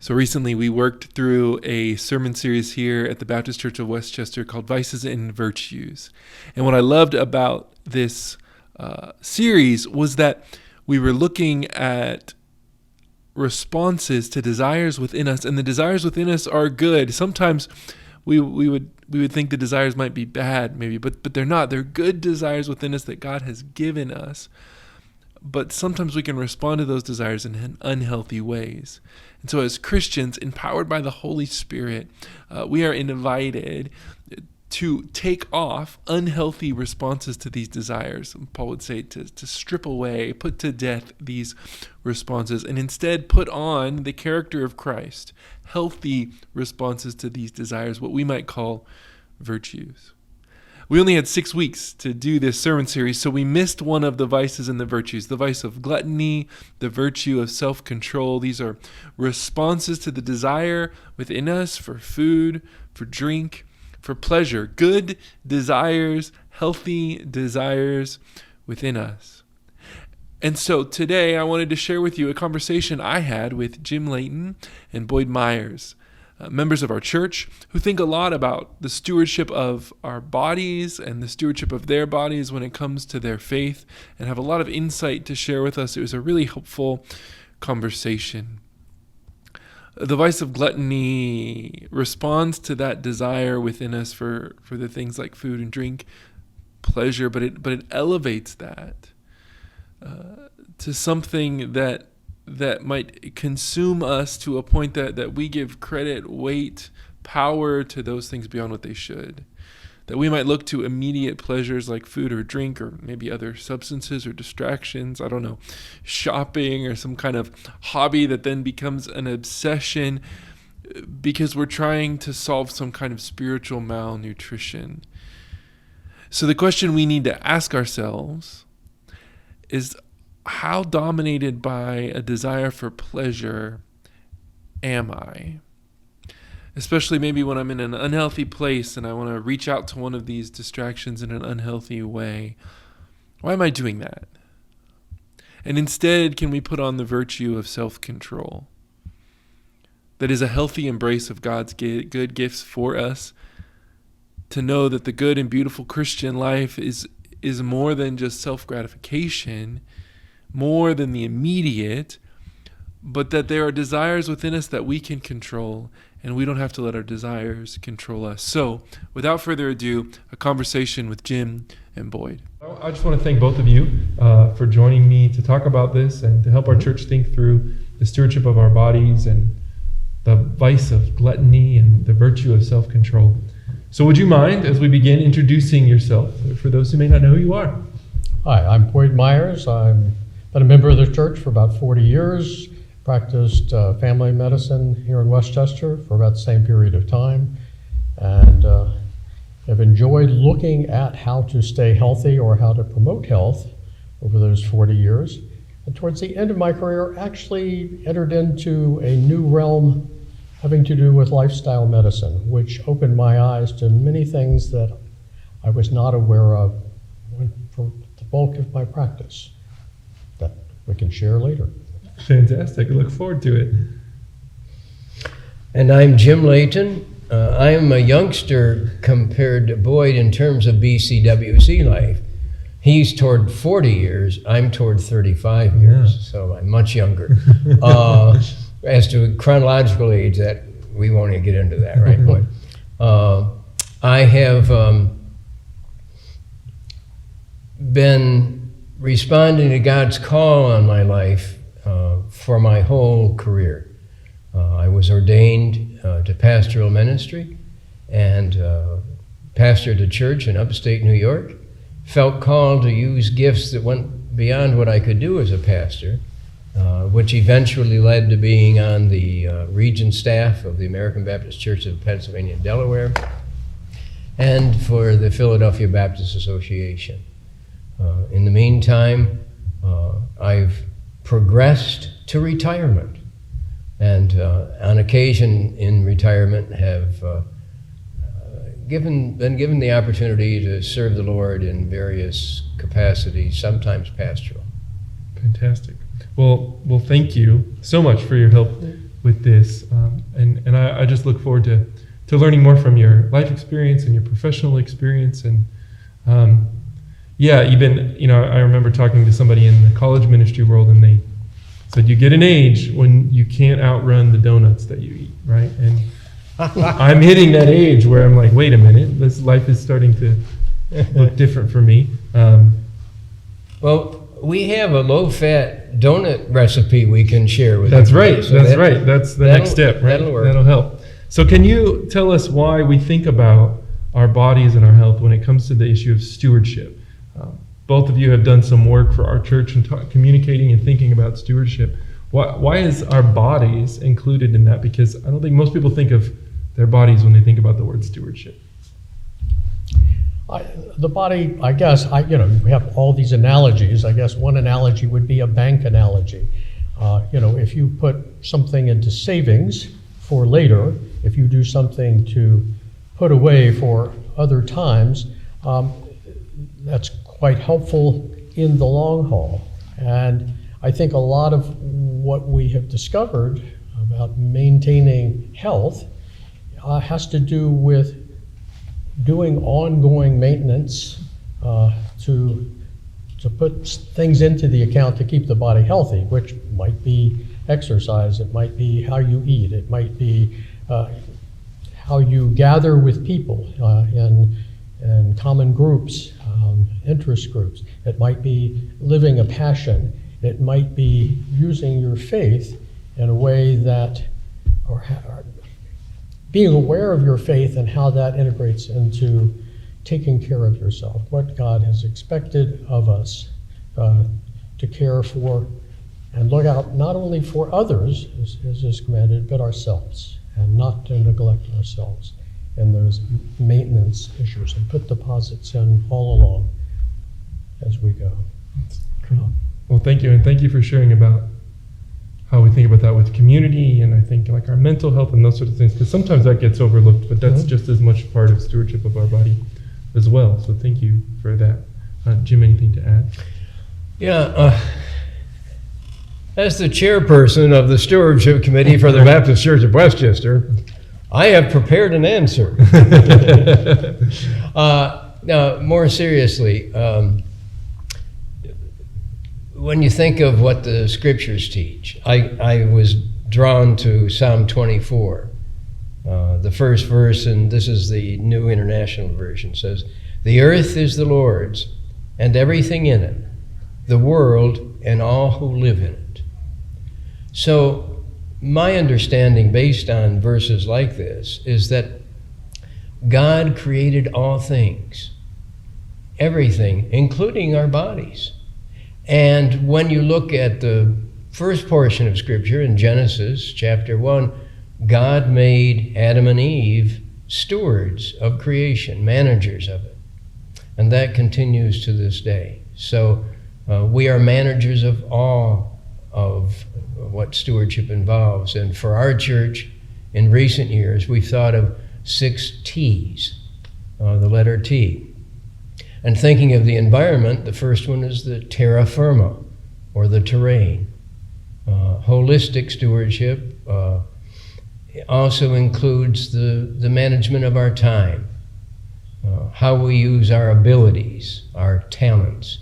So recently we worked through a sermon series here at the Baptist Church of Westchester called Vices and Virtues. And what I loved about this series was that we were looking at responses to desires within us, and the desires within us are good. Sometimes we would think the desires might be bad, maybe, but they're not. They're good desires within us that God has given us. But sometimes we can respond to those desires in unhealthy ways. And so as Christians, empowered by the Holy Spirit, we are invited to take off unhealthy responses to these desires. Paul would say to strip away, put to death these responses, and instead put on the character of Christ, healthy responses to these desires, what we might call virtues. We only had 6 weeks to do this sermon series, so we missed one of the vices and the virtues, the vice of gluttony, the virtue of self-control. These are responses to the desire within us for food, for drink, for pleasure, good desires, healthy desires within us. And so today I wanted to share with you a conversation I had with Jim Layton and Boyd Myers, members of our church who think a lot about the stewardship of our bodies and the stewardship of their bodies when it comes to their faith, and have a lot of insight to share with us. It was a really helpful conversation. The vice of gluttony responds to that desire within us for the things like food and drink, pleasure, but it elevates that to something that might consume us to a point that we give credit, weight, power to those things beyond what they should. That we might look to immediate pleasures like food or drink, or maybe other substances or distractions, I don't know, shopping or some kind of hobby that then becomes an obsession because we're trying to solve some kind of spiritual malnutrition. So the question we need to ask ourselves is, how dominated by a desire for pleasure am I? Especially maybe when I'm in an unhealthy place and I want to reach out to one of these distractions in an unhealthy way. Why am I doing that? And instead, can we put on the virtue of self-control? That is a healthy embrace of God's good gifts for us, to know that the good and beautiful Christian life is more than just self-gratification, more than the immediate, but that there are desires within us that we can control, and we don't have to let our desires control us. So, without further ado, a conversation with Jim and Boyd. I just want to thank both of you for joining me to talk about this and to help our church think through the stewardship of our bodies and the vice of gluttony and the virtue of self-control. So would you mind, as we begin, introducing yourself for those who may not know who you are? Hi, I'm Boyd Myers. I've been a member of the church for about 40 years, practiced family medicine here in Westchester for about the same period of time, and have enjoyed looking at how to stay healthy or how to promote health over those 40 years. And towards the end of my career, actually entered into a new realm having to do with lifestyle medicine, which opened my eyes to many things that I was not aware of for the bulk of my practice that we can share later. Fantastic. I look forward to it. And I'm Jim Layton. I am a youngster compared to Boyd in terms of BCWC life. He's toward 40 years, I'm toward 35 years, so I'm much younger. As to chronological age, that we won't even get into that, right, Boyd? I have been responding to God's call on my life for my whole career. I was ordained to pastoral ministry and pastored a church in upstate New York. Felt called to use gifts that went beyond what I could do as a pastor, which eventually led to being on the region staff of the American Baptist Church of Pennsylvania and Delaware, and for the Philadelphia Baptist Association. In the meantime, I've progressed to retirement, and on occasion in retirement have been given the opportunity to serve the Lord in various capacities, sometimes pastoral. Fantastic. Well, thank you so much for your help with this, and I just look forward to learning more from your life experience and your professional experience. And even, I remember talking to somebody in the college ministry world, and they said you get an age when you can't outrun the donuts that you eat, right? And I'm hitting that age where I'm like, wait a minute, this life is starting to look different for me. Well, we have a low-fat donut recipe we can share with you. That's right. So that's the next step, right? That'll work. That'll help. So can you tell us why we think about our bodies and our health when it comes to the issue of stewardship? Both of you have done some work for our church and communicating and thinking about stewardship. Why is our bodies included in that? Because I don't think most people think of their bodies when they think about the word stewardship. The body, I guess, we have all these analogies. I guess one analogy would be a bank analogy. If you put something into savings for later, if you do something to put away for other times, that's quite helpful in the long haul. And I think a lot of what we have discovered about maintaining health has to do with doing ongoing maintenance to put things into the account to keep the body healthy, which might be exercise, it might be how you eat, it might be how you gather with people in common groups, interest groups. It might be living a passion. It might be using your faith in a way that, or being aware of your faith and how that integrates into taking care of yourself, what God has expected of us to care for and look out not only for others, as is commanded, but ourselves, and not to neglect ourselves in those maintenance issues and put deposits in all along as we go. Well, thank you, and thank you for sharing about how we think about that with community, and I think like our mental health and those sorts of things, because sometimes that gets overlooked, but that's just as much part of stewardship of our body as well. So thank you for that. Jim, anything to add? Yeah, as the chairperson of the Stewardship Committee for the Baptist Church of Westchester, I have prepared an answer. Now, more seriously, when you think of what the scriptures teach, I was drawn to Psalm 24. The first verse, and this is the New International Version, says, "The earth is the Lord's, and everything in it, the world and all who live in it." So my understanding based on verses like this is that God created all things, everything, including our bodies. And when you look at the first portion of Scripture in Genesis chapter 1, God made Adam and Eve stewards of creation, managers of it. And that continues to this day. So we are managers of all of what stewardship involves. And for our church, in recent years, we've thought of 6 T's, the letter T. And thinking of the environment, the first one is the terra firma, or the terrain. Holistic stewardship also includes the management of our time, how we use our abilities, our talents,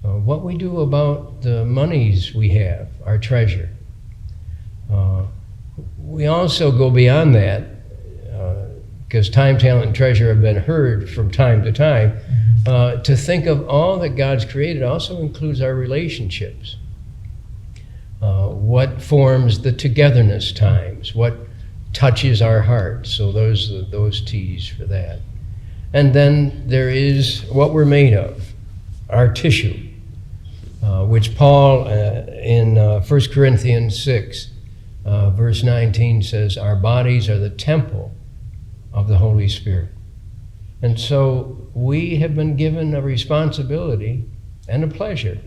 what we do about the monies we have, our treasure. We also go beyond that, because time, talent, and treasure have been heard from time to time. To think of all that God's created also includes our relationships. What forms the togetherness times, what touches our heart. So those T's for that. And then there is what we're made of, our tissue, which Paul in 1 Corinthians 6, verse 19 says, our bodies are the temple of the Holy Spirit. And so we have been given a responsibility and a pleasure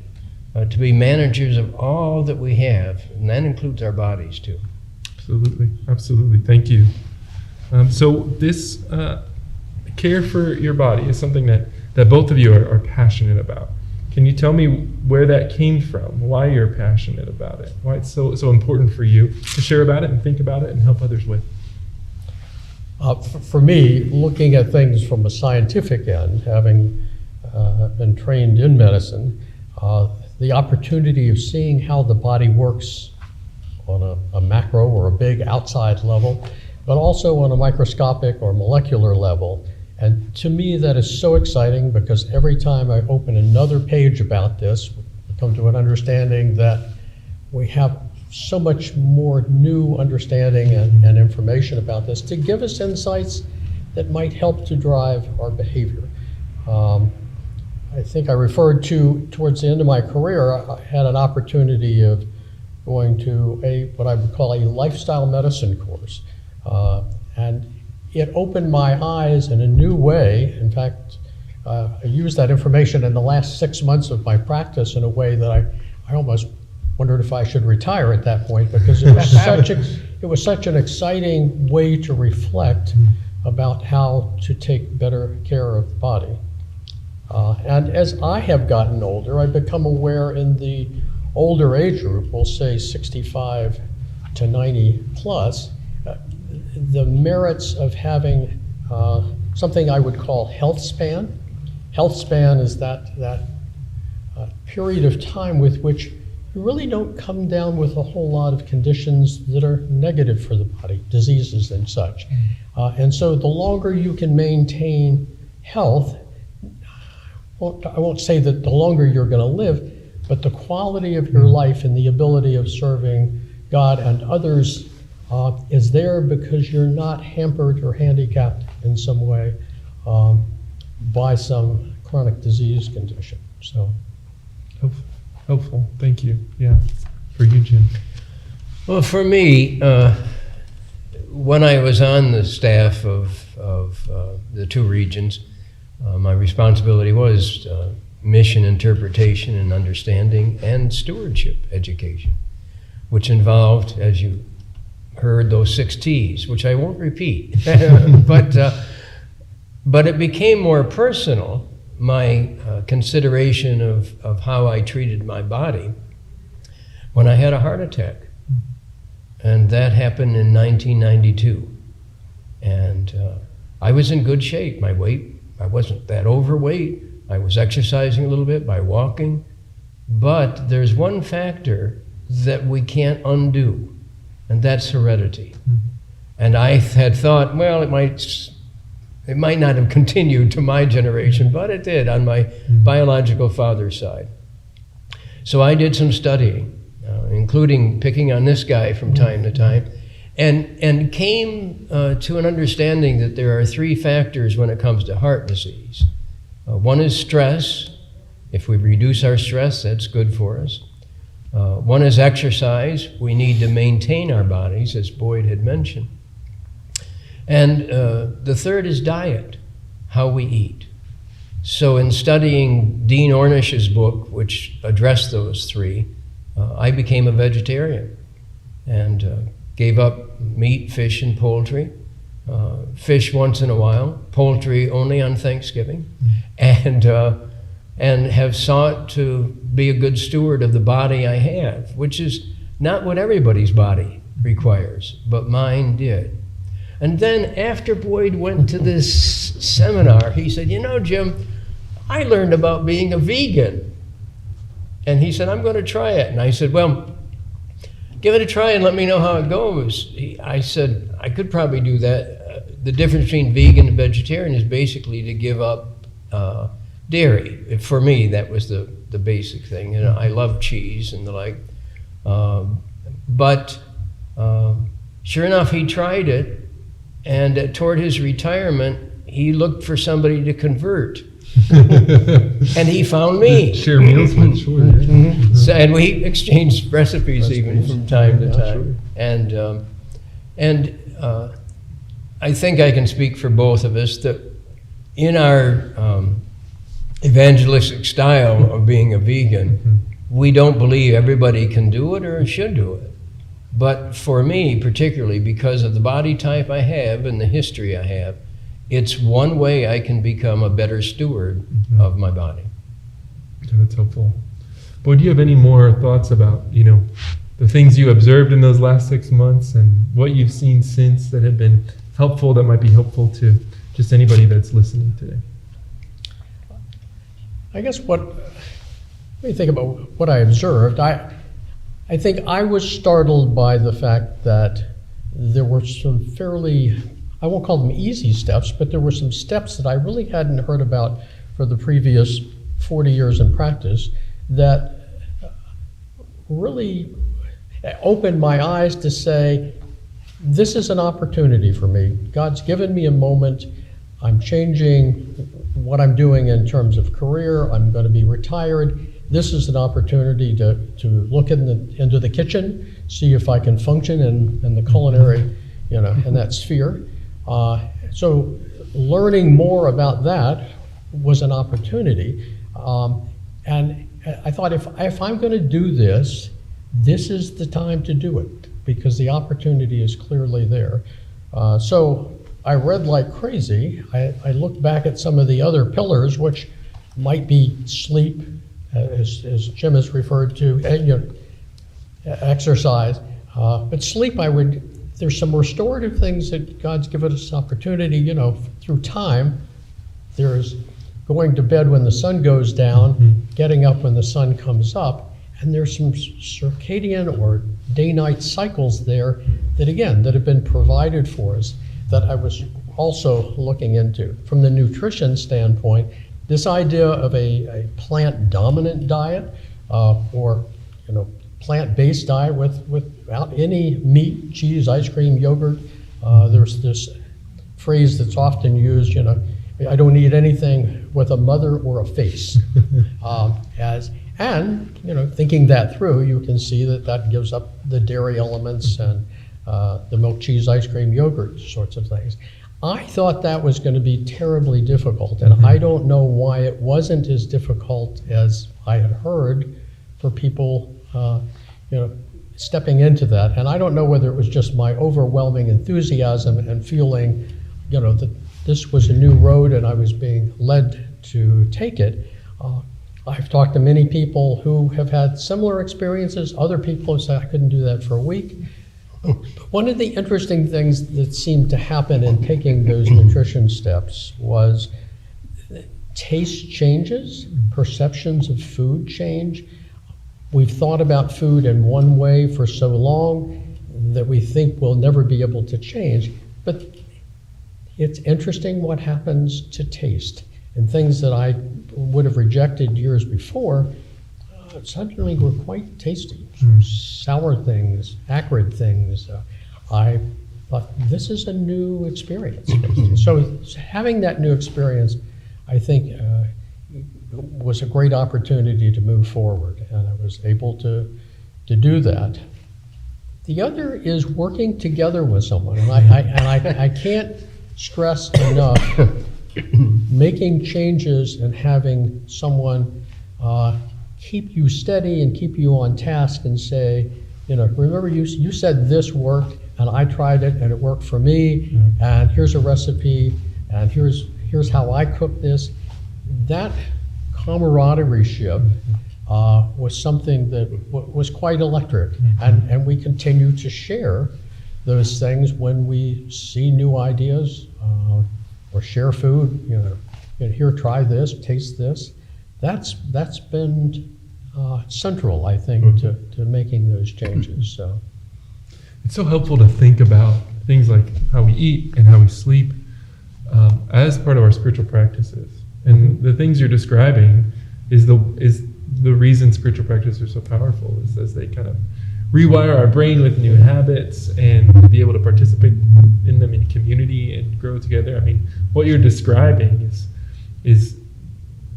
to be managers of all that we have, and that includes our bodies too. Absolutely, absolutely. Thank you. So this care for your body is something that both of you are passionate about. Can you tell me where that came from? Why you're passionate about it? Why it's so important for you to share about it and think about it and help others with? For me, looking at things from a scientific end, having been trained in medicine, the opportunity of seeing how the body works on a macro or a big outside level, but also on a microscopic or molecular level. And to me, that is so exciting, because every time I open another page about this, I come to an understanding that we have so much more new understanding and information about this to give us insights that might help to drive our behavior. I think I referred to, towards the end of my career, I had an opportunity of going to what I would call a lifestyle medicine course. And it opened my eyes in a new way. In fact, I used that information in the last 6 months of my practice in a way that I almost wondered if I should retire at that point, because it was such an exciting way to reflect about how to take better care of the body. And as I have gotten older, I've become aware in the older age group, we'll say 65 to 90 plus, the merits of having something I would call health span. Health span is that period of time with which you really don't come down with a whole lot of conditions that are negative for the body, diseases and such. And so the longer you can maintain health, I won't say that the longer you're going to live, but the quality of your life and the ability of serving God and others is there, because you're not hampered or handicapped in some way by some chronic disease condition. So helpful. Thank you. Yeah. For you, Jim. Well, for me, when I was on the staff of the two regions, my responsibility was mission interpretation and understanding, and stewardship education, which involved, as you heard, those 6 T's, which I won't repeat. But it became more personal, my consideration of how I treated my body, when I had a heart attack. And that happened in 1992. And I was in good shape. My weight, I wasn't that overweight. I was exercising a little bit by walking. But there's one factor that we can't undo, and that's heredity. And I had thought, well, it might not have continued to my generation, but it did on my biological father's side. So I did some studying, including picking on this guy from time to time, and came to an understanding that there are 3 factors when it comes to heart disease. One is stress. If we reduce our stress, that's good for us. One is exercise. We need to maintain our bodies, as Boyd had mentioned. And the third is diet, how we eat. So in studying Dean Ornish's book, which addressed those 3, I became a vegetarian and gave up meat, fish, and poultry. Fish once in a while, poultry only on Thanksgiving, and have sought to be a good steward of the body I have, which is not what everybody's body requires, but mine did. And then after Boyd went to this seminar, he said, you know, Jim, I learned about being a vegan. And he said, I'm going to try it. And I said, well, give it a try and let me know how it goes. I said, I could probably do that. The difference between vegan and vegetarian is basically to give up dairy. For me, that was the basic thing. You know, I love cheese and the like. But sure enough, he tried it. And toward his retirement, he looked for somebody to convert. And he found me. Share meals with, sure. Yeah. So, and we exchanged recipes even from time to time. Sure. And I think I can speak for both of us that in our evangelistic style of being a vegan, we don't believe everybody can do it or should do it. But for me, particularly because of the body type I have and the history I have, it's one way I can become a better steward of my body. Yeah, that's helpful. Boy, do you have any more thoughts about, the things you observed in those last 6 months and what you've seen since that have been helpful, that might be helpful to just anybody that's listening today? I guess when you think about what I observed, I think I was startled by the fact that there were some fairly, I won't call them easy steps, but there were some steps that I really hadn't heard about for the previous 40 years in practice that really opened my eyes to say, this is an opportunity for me. God's given me a moment. I'm changing what I'm doing in terms of career. I'm going to be retired. This is an opportunity to look into the kitchen, see if I can function in the culinary, in that sphere. So learning more about that was an opportunity. And I thought, if I'm going to do this, this is the time to do it, because the opportunity is clearly there. So I read like crazy. I looked back at some of the other pillars, which might be sleep, as Jim has referred to, and, exercise. But sleep, there's some restorative things that God's given us opportunity, through time. There's going to bed when the sun goes down, getting up when the sun comes up, and there's some circadian or day-night cycles there that have been provided for us that I was also looking into. From the nutrition standpoint, this idea of a plant-dominant diet or plant-based diet without any meat, cheese, ice cream, yogurt. There's this phrase that's often used, I don't eat anything with a mother or a face. Thinking that through, you can see that gives up the dairy elements and the milk, cheese, ice cream, yogurt sorts of things. I thought that was going to be terribly difficult, and I don't know why it wasn't as difficult as I had heard for people, stepping into that. And I don't know whether it was just my overwhelming enthusiasm and feeling, that this was a new road and I was being led to take it. I've talked to many people who have had similar experiences. Other people have said, I couldn't do that for a week. One of the interesting things that seemed to happen in taking those nutrition steps was taste changes, perceptions of food change. We've thought about food in one way for so long that we think we'll never be able to change. But it's interesting what happens to taste. And things that I would have rejected years before suddenly were quite tasty. Sour things, acrid things. I thought, this is a new experience. So having that new experience, I think, was a great opportunity to move forward, and I was able to do that. The other is working together with someone, and I can't stress enough making changes and having someone keep you steady and keep you on task and say, remember you said this worked and I tried it and it worked for me, and here's a recipe and here's how I cook this. That camaraderie-ship was something that was quite electric, and we continue to share those things when we see new ideas or share food. Here, try this, taste this. That's been central, I think, to making those changes. So it's so helpful to think about things like how we eat and how we sleep as part of our spiritual practices. And the things you're describing is the reason spiritual practices are so powerful, is as they kind of rewire our brain with new habits and be able to participate in them in community and grow together. I mean, what you're describing is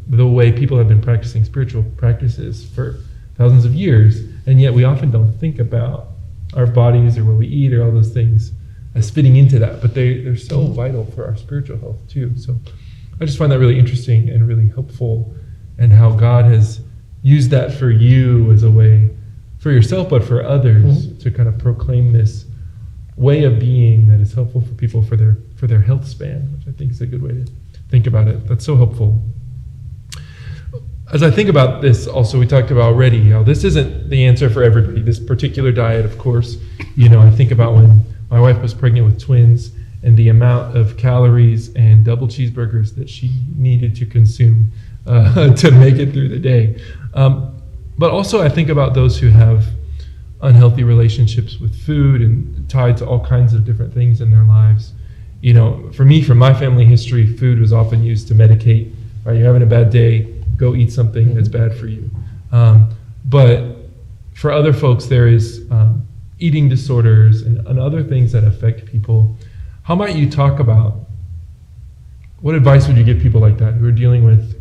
the way people have been practicing spiritual practices for thousands of years, and yet we often don't think about our bodies or what we eat or all those things as fitting into that, but they're so vital for our spiritual health too. So I just find that really interesting and really helpful, and how God has used that for you as a way for yourself, but for others, to kind of proclaim this way of being that is helpful for people for their health span, which I think is a good way to think about it. That's so helpful. as I think about this, also we talked about already how this isn't the answer for everybody. This particular diet, of course, I think about when my wife was pregnant with twins and the amount of calories and double cheeseburgers that she needed to consume to make it through the day. But also I think about those who have unhealthy relationships with food and tied to all kinds of different things in their lives. For me, from my family history, food was often used to medicate. Right, you're having a bad day, go eat something that's bad for you. But for other folks, there is eating disorders and other things that affect people. How might you talk about, what advice would you give people like that who are dealing with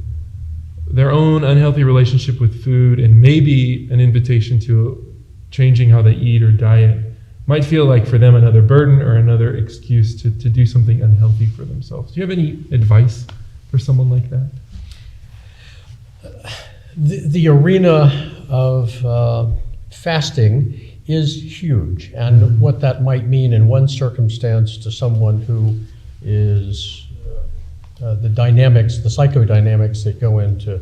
their own unhealthy relationship with food, and maybe an invitation to changing how they eat or diet might feel like for them another burden or another excuse to do something unhealthy for themselves? Do you have any advice for someone like that? The arena of fasting is huge, and what that might mean in one circumstance to someone who is the psychodynamics that go into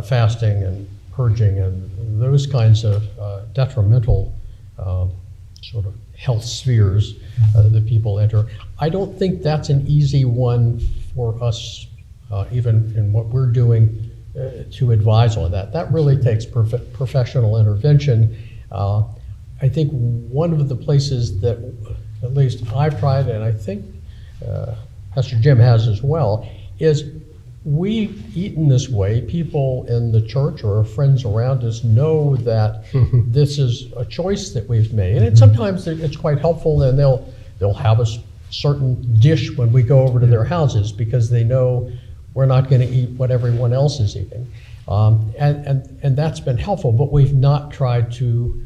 fasting and purging and those kinds of detrimental sort of health spheres that people enter. I don't think that's an easy one for us, even in what we're doing, to advise on that. That really takes professional intervention. I think one of the places that at least I've tried, and I think Pastor Jim has as well, is we've eaten this way. People in the church or friends around us know that this is a choice that we've made, and sometimes it's quite helpful, and they'll have a certain dish when we go over to their houses because they know we're not going to eat what everyone else is eating, and that's been helpful. But we've not tried to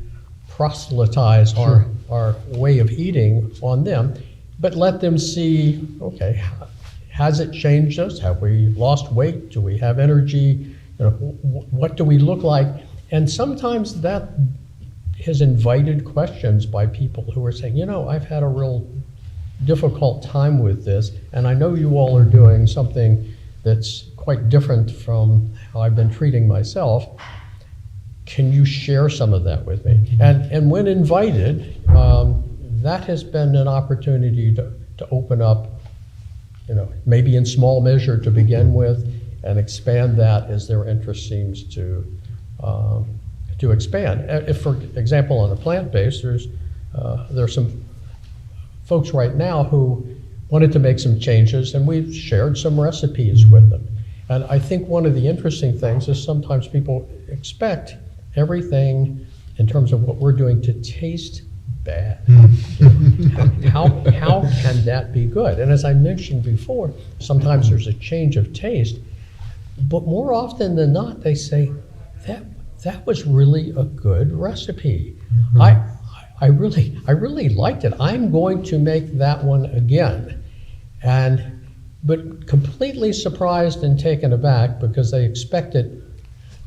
proselytize our way of eating on them, but let them see, okay, has it changed us? Have we lost weight? Do we have energy? What do we look like? And sometimes that has invited questions by people who are saying, I've had a real difficult time with this, and I know you all are doing something that's quite different from how I've been treating myself. Can you share some of that with me? And when invited, that has been an opportunity to open up, maybe in small measure to begin with, and expand that as their interest seems to expand. If, for example, on the plant-based, there's some folks right now who wanted to make some changes, and we've shared some recipes with them. And I think one of the interesting things is sometimes people expect everything in terms of what we're doing to taste bad. How can that be good? And as I mentioned before, sometimes there's a change of taste, but more often than not, they say, that was really a good recipe. I really liked it. I'm going to make that one again. But completely surprised and taken aback because they expected,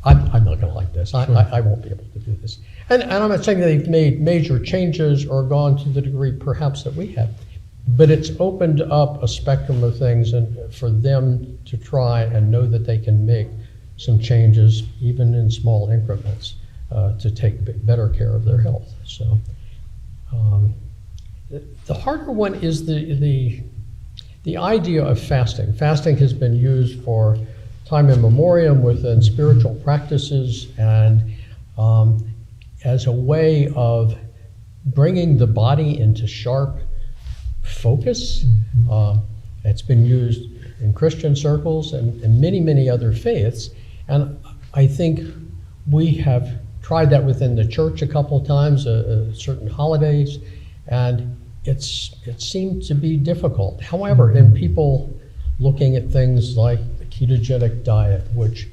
I'm not going to like this. I won't be able to do this. And I'm not saying they've made major changes or gone to the degree perhaps that we have, but it's opened up a spectrum of things and for them to try and know that they can make some changes, even in small increments, to take better care of their health. So the harder one is the idea of fasting. Fasting has been used for time immemorial within spiritual practices and as a way of bringing the body into sharp focus. It's been used in Christian circles and many, many other faiths. And I think we have tried that within the church a couple times, certain holidays, and it seemed to be difficult. However, in people looking at things like the ketogenic diet, which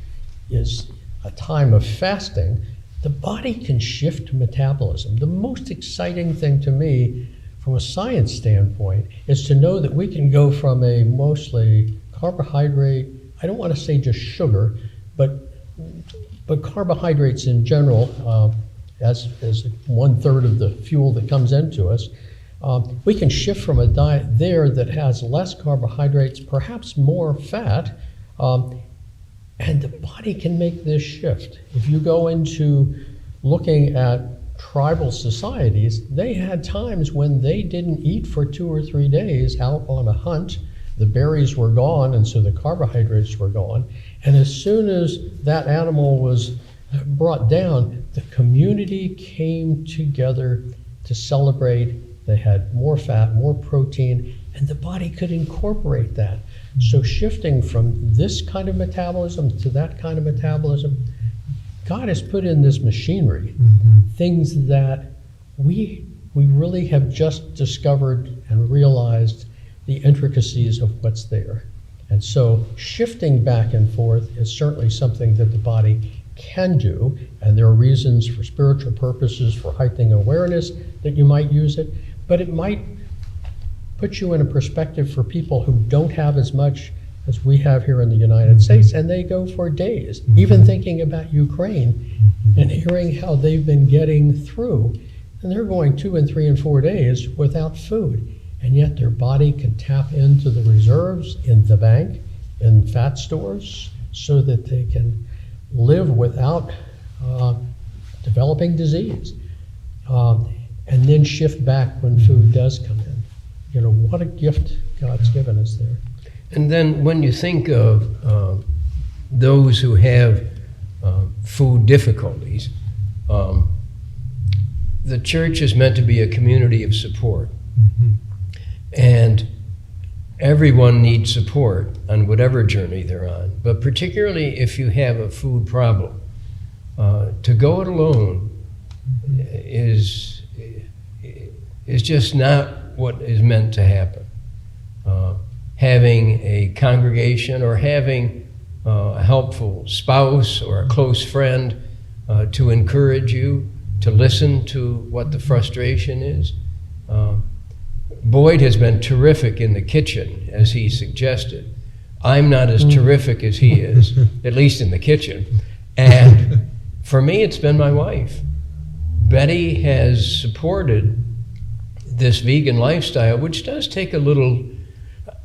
is a time of fasting, the body can shift metabolism. The most exciting thing to me from a science standpoint is to know that we can go from a mostly carbohydrate, I don't want to say just sugar, but carbohydrates in general, as 1/3 of the fuel that comes into us, we can shift from a diet there that has less carbohydrates, perhaps more fat, And the body can make this shift. If you go into looking at tribal societies, they had times when they didn't eat for 2 or 3 days out on a hunt. The berries were gone, and so the carbohydrates were gone. And as soon as that animal was brought down, the community came together to celebrate. They had more fat, more protein, and the body could incorporate that. So shifting from this kind of metabolism to that kind of metabolism, God has put in this machinery things that we really have just discovered and realized the intricacies of what's there. And so shifting back and forth is certainly something that the body can do, and there are reasons for spiritual purposes, for heightening awareness, that you might use it, but it might put you in a perspective for people who don't have as much as we have here in the United States, and they go for days, even thinking about Ukraine and hearing how they've been getting through, and they're going 2 and 3 and 4 days without food, and yet their body can tap into the reserves in the bank, in fat stores, so that they can live without developing disease, and then shift back when food does come in. You know, what a gift God's given us there. And then when you think of those who have food difficulties, the church is meant to be a community of support. And everyone needs support on whatever journey they're on. But particularly if you have a food problem, to go it alone is just not what is meant to happen. Having a congregation or having a helpful spouse or a close friend to encourage you, to listen to what the frustration is. Boyd has been terrific in the kitchen, as he suggested. I'm not as terrific as he is, at least in the kitchen. And for me, it's been my wife. Betty has supported this vegan lifestyle, which does take a little,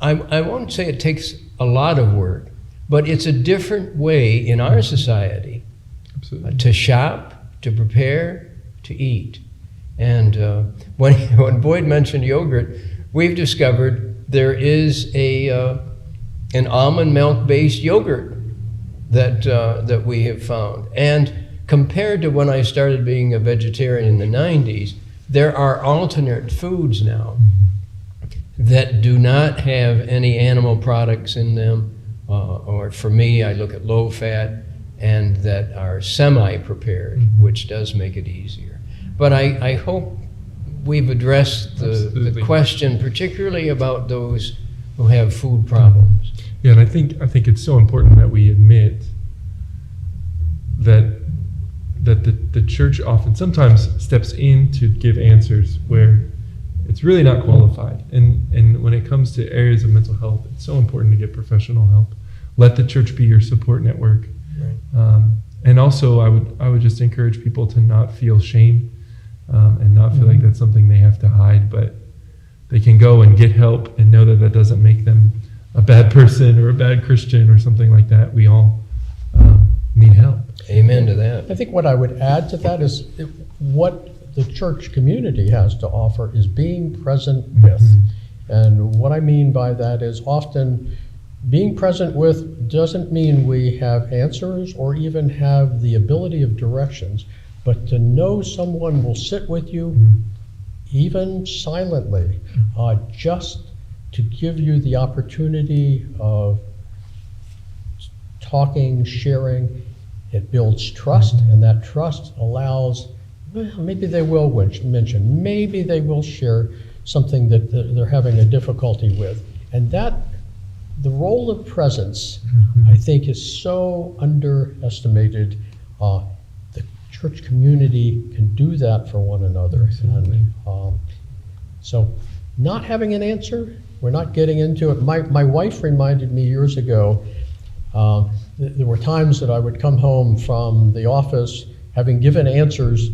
I won't say it takes a lot of work, but it's a different way in our society to shop, to prepare, to eat. And when Boyd mentioned yogurt, we've discovered there is an almond milk-based yogurt that we have found. And compared to when I started being a vegetarian in the 90s, there are alternate foods now that do not have any animal products in them, or for me, I look at low fat, and that are semi-prepared, which does make it easier. But I hope we've addressed the question, particularly about those who have food problems. Yeah, and I think it's so important that we admit that the church often sometimes steps in to give answers where it's really not qualified. And when it comes to areas of mental health, it's so important to get professional help. Let the church be your support network. Right. And also, I would just encourage people to not feel shame and not feel like that's something they have to hide, but they can go and get help and know that that doesn't make them a bad person or a bad Christian or something like that. We all need help. Amen to that. I think what I would add to that is what the church community has to offer is being present with. And what I mean by that is often being present with doesn't mean we have answers or even have the ability of directions, but to know someone will sit with you, even silently, just to give you the opportunity of talking, sharing. It builds trust, and that trust allows, maybe they will mention, maybe they will share something that they're having a difficulty with. And that, the role of presence, I think, is so underestimated. The church community can do that for one another. And, so not having an answer, we're not getting into it. My wife reminded me years ago, there were times that I would come home from the office having given answers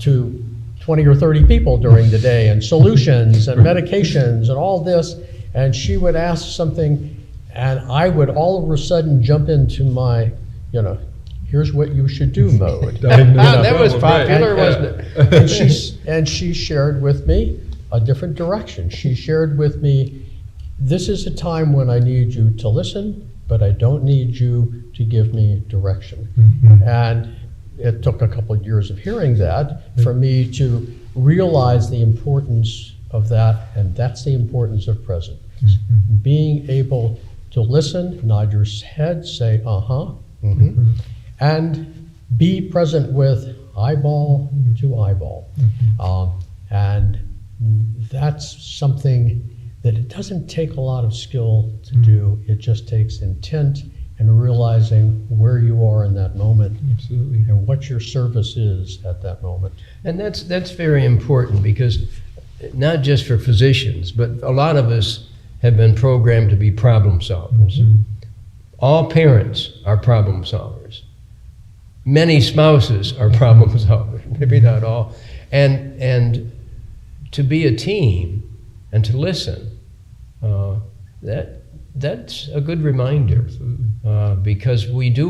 to 20 or 30 people during the day, and solutions and medications and all this, and she would ask something, And I would all of a sudden jump into my, here's what you should do mode. That was popular, wasn't it? And she shared with me a different direction. She shared with me, this is a time when I need you to listen, but I don't need you to give me direction. And it took a couple of years of hearing that for me to realize the importance of that, and that's the importance of presence. Being able to listen, nod your head, say, and be present with eyeball to eyeball. And that's something that it doesn't take a lot of skill to do. It just takes intent and realizing where you are in that moment. Absolutely. And what your service is at that moment. And that's very important, because not just for physicians, but a lot of us have been programmed to be problem solvers. All parents are problem solvers. Many spouses are problem solvers, maybe not all. And to be a team and to listen, that's a good reminder, because we get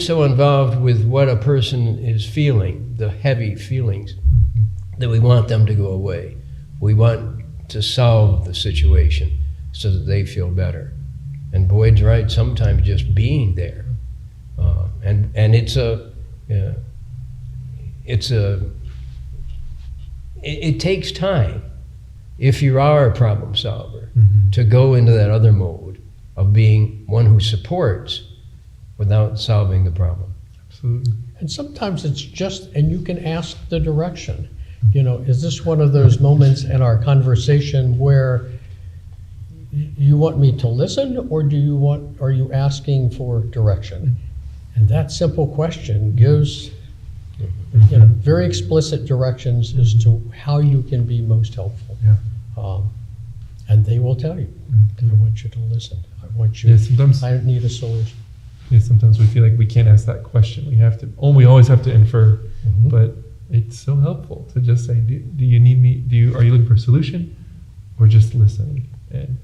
so involved with what a person is feeling, the heavy feelings, that we want them to go away. We want to solve the situation so that they feel better. And Boyd's right, sometimes just being there. And it takes time, if you are a problem solver, to go into that other mode of being one who supports without solving the problem. Absolutely. And sometimes it's just, and you can ask the direction. Is this one of those moments in our conversation where you want me to listen, or are you asking for direction? And that simple question gives very explicit directions as to how you can be most helpful. And they will tell you, I want you to listen. I want you, I need a solution. Yeah, sometimes we feel like we can't ask that question. We always have to infer, but it's so helpful to just say, do you need me? Are you looking for a solution, or just listening? And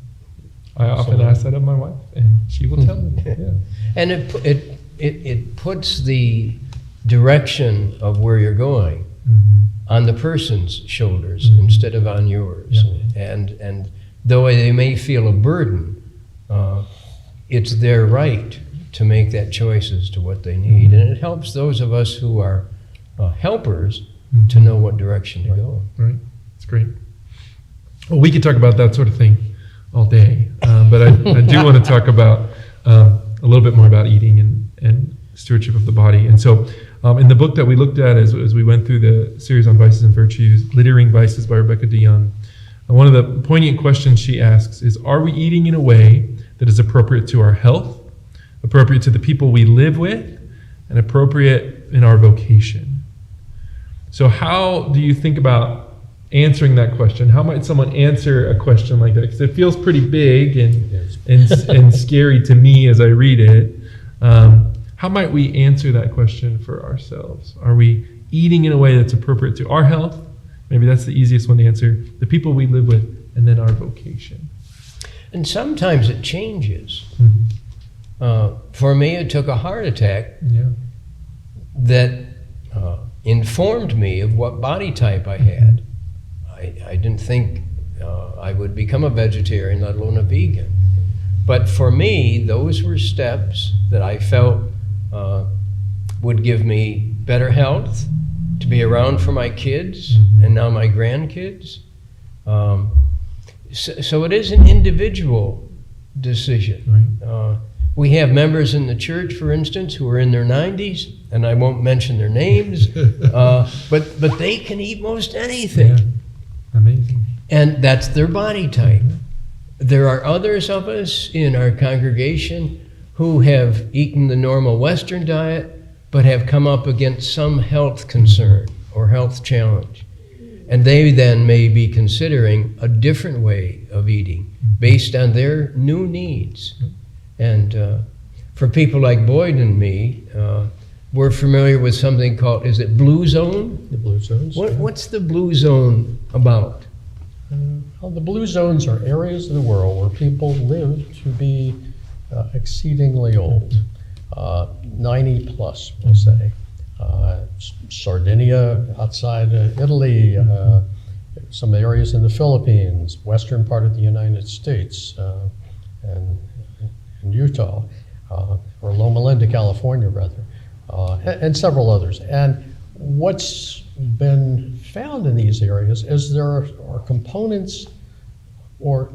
I often ask that of my wife, and she will tell me. Yeah. And it puts the direction of where you're going on the person's shoulders instead of on yours. And though they may feel a burden, it's their right to make that choice as to what they need. And it helps those of us who are helpers to know what direction to go. Right. It's great. Well, we could talk about that sort of thing all day, but I do want to talk about a little bit more about eating and stewardship of the body. And so in the book that we looked at as we went through the series on vices and virtues, Littering Vices by Rebecca DeYoung, one of the poignant questions she asks is, are we eating in a way that is appropriate to our health, appropriate to the people we live with, and appropriate in our vocation? So how do you think about answering that question? How might someone answer a question like that? Because it feels pretty big and scary to me as I read it. How might we answer that question for ourselves? Are we eating in a way that's appropriate to our health? Maybe that's the easiest one to answer. The people we live with, and then our vocation. And sometimes it changes. For me, it took a heart attack that informed me of what body type I had. I didn't think I would become a vegetarian, let alone a vegan. But for me, those were steps that I felt would give me better health, to be around for my kids and now my grandkids. So it is an individual decision. Right. We have members in the church, for instance, who are in their 90s, and I won't mention their names, but they can eat most anything. Yeah. Amazing. And that's their body type. There are others of us in our congregation who have eaten the normal Western diet, but have come up against some health concern or health challenge. And they then may be considering a different way of eating based on their new needs. And for people like Boyd and me, we're familiar with something called, is it Blue Zone? The Blue Zones. What's the Blue Zone about? Well, the blue zones are areas of the world where people live to be exceedingly old, 90 plus, we'll say. Sardinia outside Italy, some areas in the Philippines, western part of the United States, and Utah, or Loma Linda, California, rather, and several others. And what's been found in these areas is there are components, or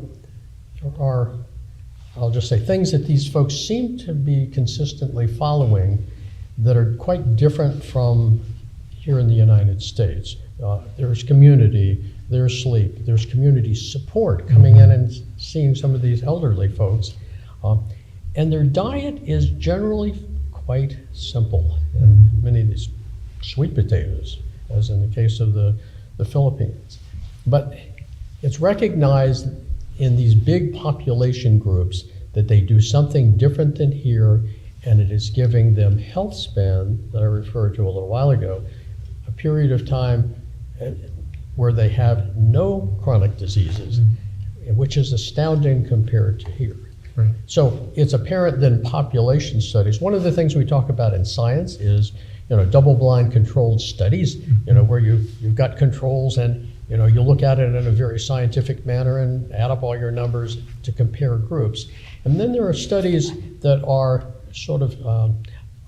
I'll just say things that these folks seem to be consistently following that are quite different from here in the United States. There's community, there's sleep, there's community support coming in and seeing some of these elderly folks. And their diet is generally quite simple. And many of these sweet potatoes, as in the case of the Philippines. But it's recognized in these big population groups that they do something different than here, and it is giving them health span that I referred to a little while ago, a period of time where they have no chronic diseases, which is astounding compared to here. Right. So it's apparent that in population studies, one of the things we talk about in science is, double-blind controlled studies, where you've got controls and, you look at it in a very scientific manner and add up all your numbers to compare groups. And then there are studies that are sort of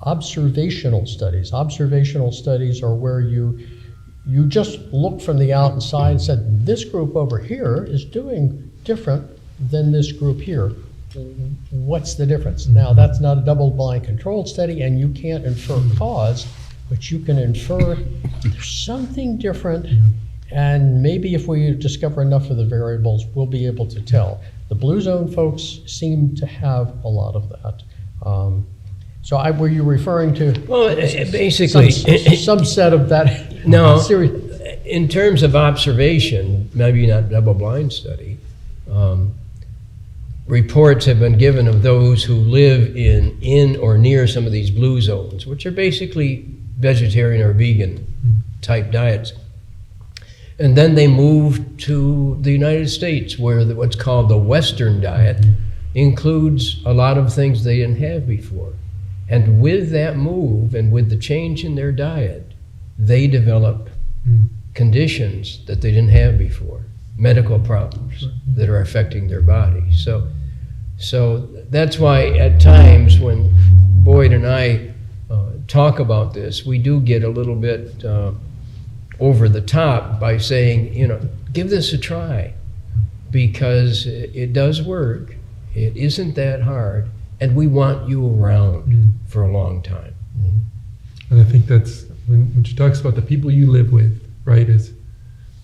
observational studies. Observational studies are where you just look from the outside and said, this group over here is doing different than this group here. What's the difference? Now, that's not a double-blind controlled study, and you can't infer cause, but you can infer there's something different, and maybe if we discover enough of the variables, we'll be able to tell. The blue zone folks seem to have a lot of that. So were you referring to basically some subset of that? No, series? In terms of observation, maybe not double-blind study, reports have been given of those who live in or near some of these blue zones, which are basically vegetarian or vegan type diets. And then they move to the United States, where what's called the Western diet includes a lot of things they didn't have before. And with that move and with the change in their diet, they develop conditions that they didn't have before, medical problems that are affecting their body. So that's why at times when Boyd and I talk about this, we do get a little bit over the top by saying, give this a try, because it does work. It isn't that hard, and we want you around for a long time. And I think that's when she talks about the people you live with, right? As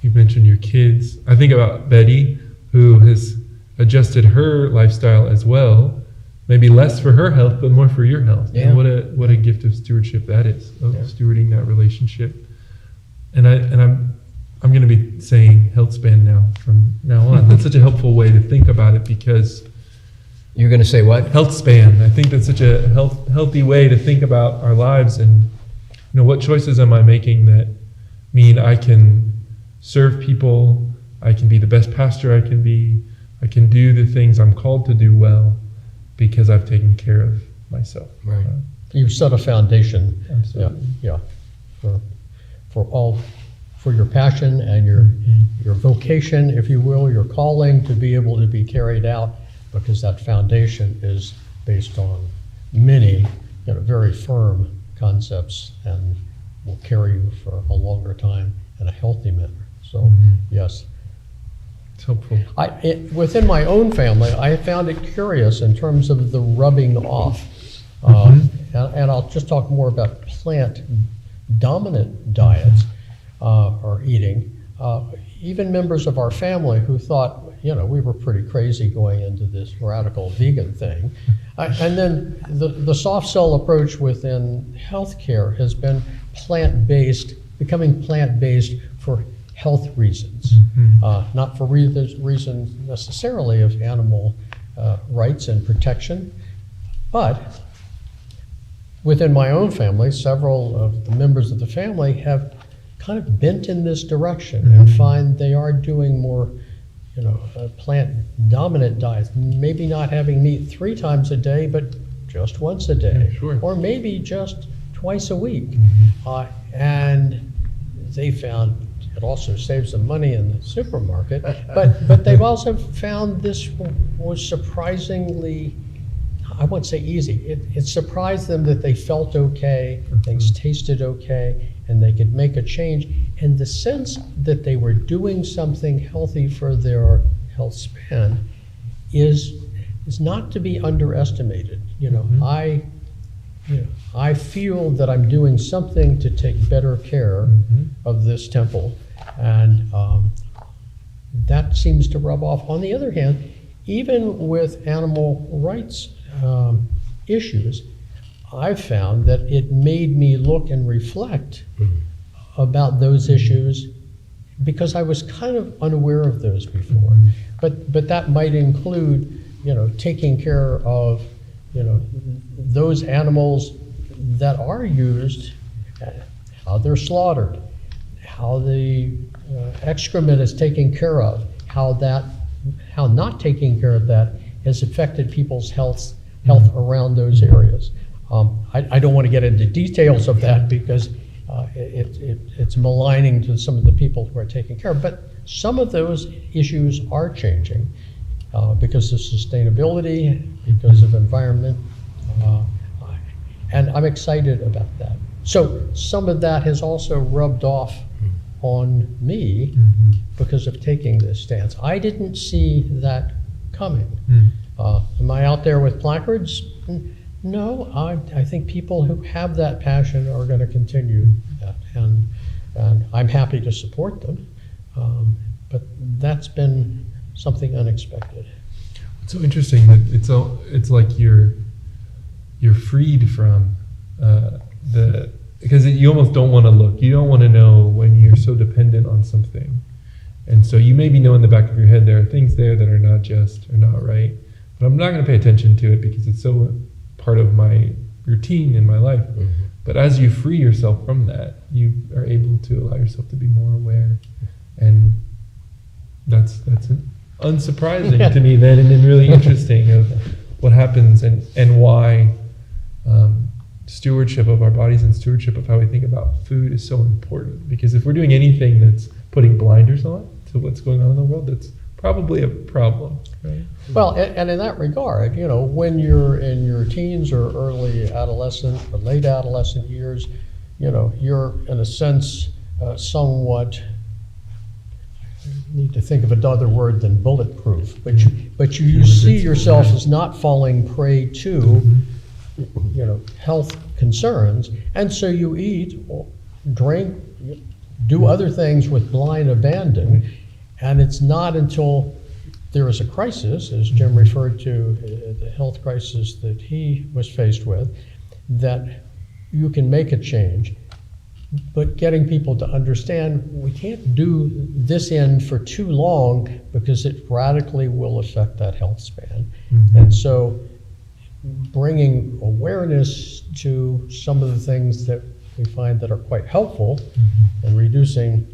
you mentioned, your kids. I think about Betty, who has adjusted her lifestyle as well, maybe less for her health, but more for your health. Yeah. And what a gift of stewardship that is, of stewarding that relationship. And I'm going to be saying health span now from now on. That's such a helpful way to think about it, because You're going to say what? health span. I think that's such a healthy way to think about our lives, and what choices am I making that mean I can serve people, I can be the best pastor I can be, I can do the things I'm called to do well because I've taken care of myself. Right. You set a foundation. Absolutely. Yeah. For your passion and your vocation, if you will, your calling to be able to be carried out, because that foundation is based on many, very firm concepts and will carry you for a longer time in a healthy manner. So, yes. It's helpful. Within my own family, I found it curious in terms of the rubbing off. And I'll just talk more about plant-dominant diets or eating. Even members of our family who thought, we were pretty crazy going into this radical vegan thing. And then the soft sell approach within healthcare has been plant-based, becoming plant-based for health reasons, not for reasons necessarily of animal rights and protection, but within my own family, several of the members of the family have kind of bent in this direction and find they are doing more plant-dominant diets, maybe not having meat 3 times a day, but just once a day, Yeah, sure. or maybe just twice a week. Mm-hmm. And they found it also saves them money in the supermarket, but they've also found this was surprisingly, I won't say easy, it surprised them that they felt okay, things tasted okay, and they could make a change. And the sense that they were doing something healthy for their health span is not to be underestimated. I feel that I'm doing something to take better care of this temple, and that seems to rub off. On the other hand, even with animal rights issues, I've found that it made me look and reflect about those issues because I was kind of unaware of those before. But that might include, taking care of, those animals that are used, how they're slaughtered, how the excrement is taken care of, how not taking care of that has affected people's health around those areas. I don't want to get into details of that because it's maligning to some of the people who are taking care of, but some of those issues are changing because of sustainability, because of environment, and I'm excited about that. So some of that has also rubbed off on me because of taking this stance. I didn't see that coming. Am I out there with placards? No, I think people who have that passion are going to continue that, and I'm happy to support them. But that's been something unexpected. It's so interesting that it's like you're freed from because you almost don't want to look. You don't want to know when you're so dependent on something, and so you maybe know in the back of your head there are things there that are not just or not right. But I'm not going to pay attention to it because it's so part of my routine in my life. But as you free yourself from that, you are able to allow yourself to be more aware, and that's unsurprising to me then, and then really interesting of what happens and why stewardship of our bodies and stewardship of how we think about food is so important. Because if we're doing anything that's putting blinders on to what's going on in the world, that's probably a problem, right? Well, and in that regard, when you're in your teens or early adolescent or late adolescent years, you're in a sense somewhat, I need to think of another word than bulletproof, but you see yourself as not falling prey to, health concerns, and so you eat, drink, do other things with blind abandon. And it's not until there is a crisis, as Jim referred to, the health crisis that he was faced with, that you can make a change. But getting people to understand we can't do this end for too long because it radically will affect that health span. And so bringing awareness to some of the things that we find that are quite helpful and reducing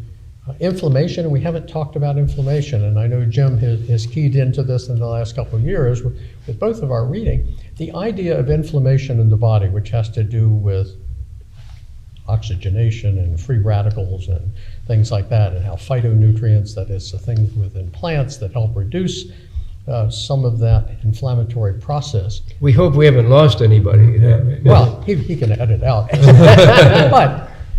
inflammation, and we haven't talked about inflammation, and I know Jim has keyed into this in the last couple of years with both of our reading. The idea of inflammation in the body, which has to do with oxygenation and free radicals and things like that, and how phytonutrients, that is the things within plants that help reduce some of that inflammatory process. We hope we haven't lost anybody. Well, he can edit out.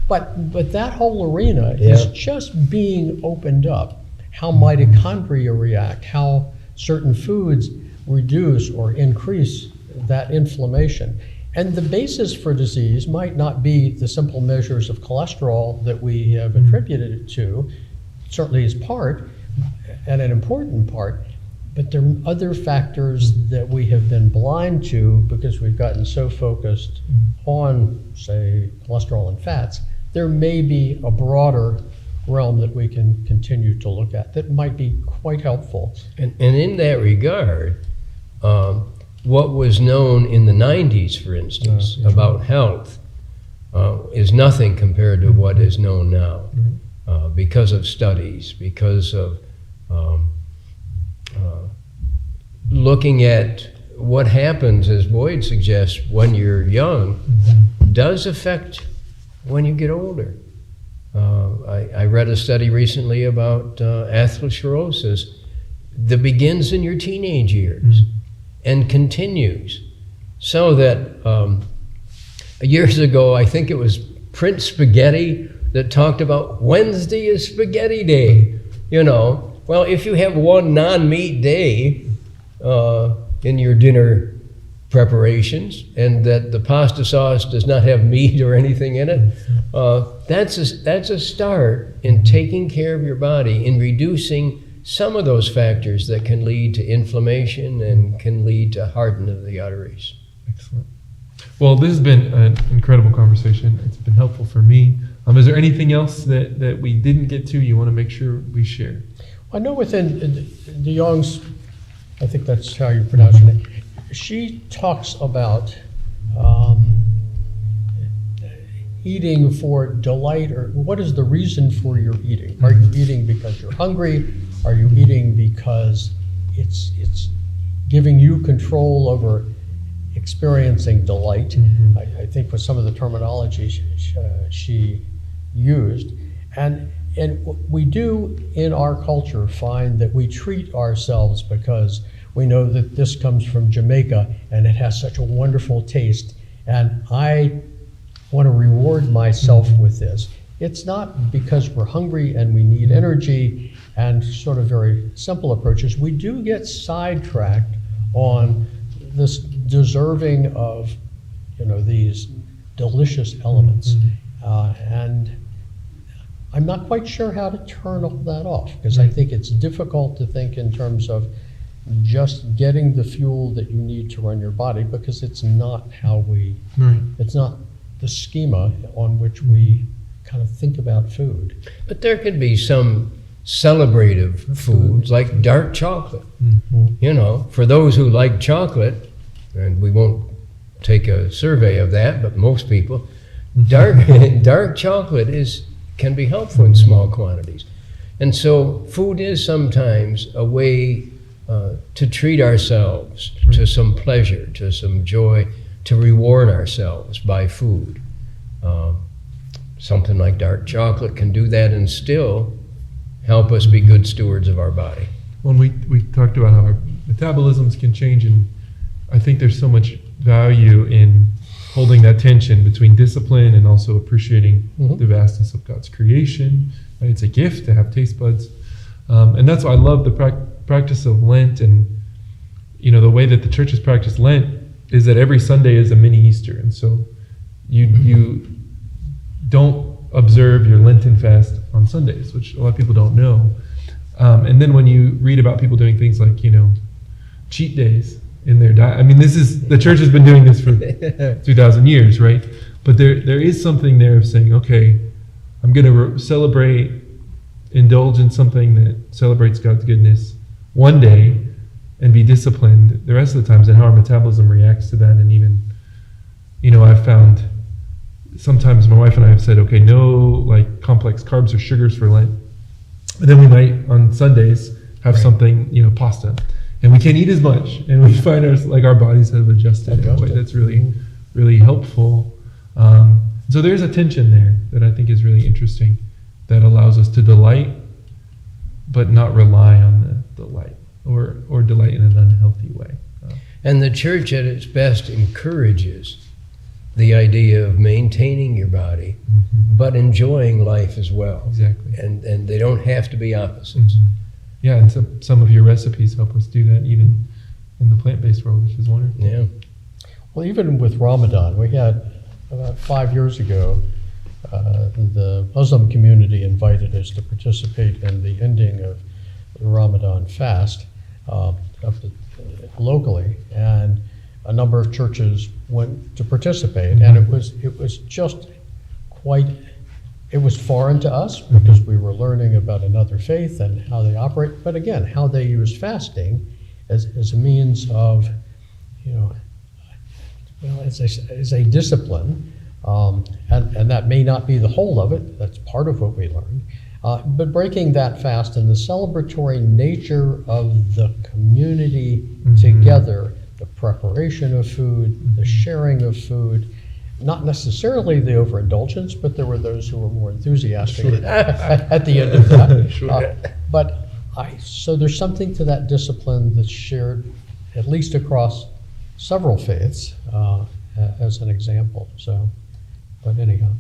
But that whole arena is just being opened up. How mitochondria react, how certain foods reduce or increase that inflammation. And the basis for disease might not be the simple measures of cholesterol that we have attributed it to. It certainly is part, and an important part, but there are other factors that we have been blind to because we've gotten so focused on, say, cholesterol and fats. There may be a broader realm that we can continue to look at that might be quite helpful. And in that regard, what was known in the 90s, for instance, about health is nothing compared to what is known now because of studies, because of looking at what happens, as Boyd suggests, when you're young, does affect when you get older. I read a study recently about atherosclerosis that begins in your teenage years and continues. So that years ago, I think it was Prince Spaghetti that talked about Wednesday is spaghetti day. You know, well, if you have one non-meat day in your dinner preparations, and that the pasta sauce does not have meat or anything in it, that's a start in taking care of your body, in reducing some of those factors that can lead to inflammation and can lead to hardening of the arteries. Excellent. Well, this has been an incredible conversation. It's been helpful for me. Is there anything else that we didn't get to you want to make sure we share? I know within de Young's, I think that's how you pronounce her name, she talks about eating for delight, or what is the reason for your eating? Are you eating because you're hungry? Are you eating because it's giving you control over experiencing delight? I think with some of the terminology she used. And we do in our culture find that we treat ourselves because we know that this comes from Jamaica and it has such a wonderful taste, and I want to reward myself with this. It's not because we're hungry and we need energy and sort of very simple approaches. We do get sidetracked on this deserving of, these delicious elements. And I'm not quite sure how to turn all that off, because I think it's difficult to think in terms of just getting the fuel that you need to run your body, because it's not how it's not the schema on which we kind of think about food. But there could be some celebrative foods like dark chocolate. For those who like chocolate, and we won't take a survey of that, but most people, dark chocolate can be helpful in small quantities. And so food is sometimes a way to treat ourselves to some pleasure, to some joy, to reward ourselves by food. Something like dark chocolate can do that and still help us be good stewards of our body. When we talked about how our metabolisms can change, and I think there's so much value in holding that tension between discipline and also appreciating the vastness of God's creation. Right? It's a gift to have taste buds. And that's why I love the practice of Lent, and the way that the church has practiced Lent is that every Sunday is a mini Easter, and so you don't observe your Lenten fast on Sundays, which a lot of people don't know. And then when you read about people doing things like cheat days in their diet, the church has been doing this for 2,000 years, right? But there is something there of saying, okay, I'm going to indulge in something that celebrates God's goodness one day and be disciplined the rest of the times, and how our metabolism reacts to that. And even, I've found sometimes my wife and I have said, okay, no complex carbs or sugars for Lent. But then we might on Sundays have something, pasta. And we can't eat as much. And we find our bodies have adjusted in a way that's really, really helpful. So there's a tension there that I think is really interesting, that allows us to delight, but not rely on the delight, or delight in an unhealthy way. And the church at its best encourages the idea of maintaining your body, but enjoying life as well. Exactly. And they don't have to be opposites. Yeah, and some of your recipes help us do that even in the plant-based world, which is wonderful. Yeah. Well, even with Ramadan, we had about 5 years ago, the Muslim community invited us to participate in the ending of the Ramadan fast locally, and a number of churches went to participate, and it was just it was foreign to us, because we were learning about another faith and how they operate, but again, how they use fasting as a means of, as a discipline, and that may not be the whole of it. That's part of what we learn, But breaking that fast and the celebratory nature of the community together, the preparation of food, the sharing of food, not necessarily the overindulgence, but there were those who were more enthusiastic at the end of that. So there's something to that discipline that's shared, at least across several faiths, as an example. So, but anyhow.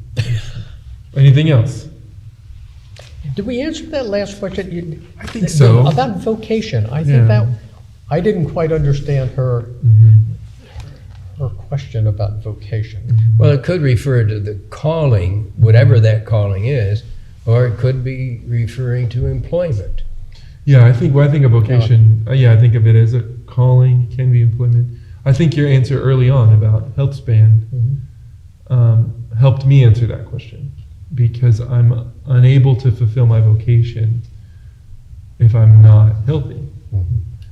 Anything else? Did we answer that last question? I think so. About vocation. I think that I didn't quite understand her question about vocation. Well, it could refer to the calling, whatever that calling is, or it could be referring to employment. Yeah, I think when I think of vocation, I think of it as a calling, can be employment. I think your answer early on about health span helped me answer that question, because I'm unable to fulfill my vocation if I'm not healthy.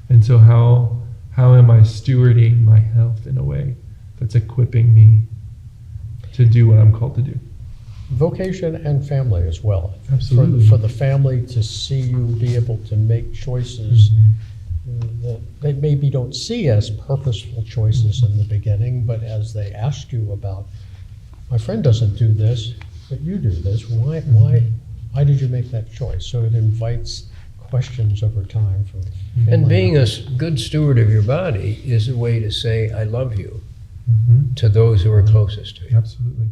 And so how am I stewarding my health in a way that's equipping me to do what I'm called to do? Vocation and family as well. Absolutely. For the family to see you be able to make choices that they maybe don't see as purposeful choices in the beginning, but as they ask you about, my friend doesn't do this, but you do this. Why did you make that choice? So it invites questions over time from family. And being a good steward of your body is a way to say, I love you, to those who are closest to you. Absolutely.